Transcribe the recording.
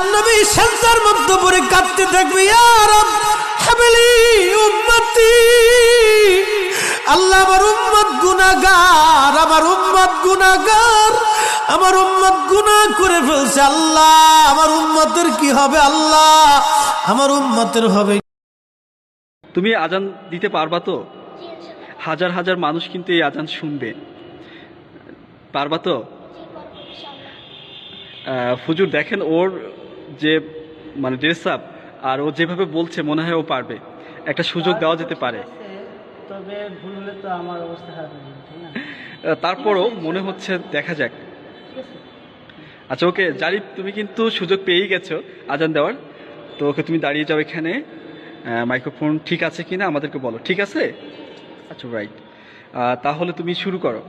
আল্লাহর নবী সেজদার মধ্যে পড়ে কাঁদতে থাকবে, ইয়া রব হাবলি উম্মতি, আল্লাহ আমার উম্মত গুনাহগার, আমার উম্মত গুনাহগার, আমার উম্মত গুনাহ করে ফেলছে, আল্লাহ আমার উম্মতের কি হবে, আল্লাহ আমার উম্মতের হবে। তুমি আজান দিতে পারবা তো? হাজার হাজার মানুষ কিন্তু এই আজান শুনবে, পারবা তো? হুজুর দেখেন ওর যে মানে ড্রেস আপ আর ও যেভাবে বলছে মনে হয় ও পারবে, একটা সুযোগ দেওয়া যেতে পারে। তবে ভুল হলে তো আমার অবস্থা খারাপ হয়ে যাবে, তাই না? তারপরও মনে হচ্ছে দেখা যাক। আচ্ছা ওকে জারিফ, তুমি কিন্তু সুযোগ পেয়েই গেছো আজান দেওয়ার, তো ওকে তুমি দাঁড়িয়ে যাও এখানে, মাইক্রোফোন ঠিক আছে কিনা আমাদেরকে বলো, ঠিক আছে? আচ্ছা রাইট, তাহলে তুমি শুরু করো।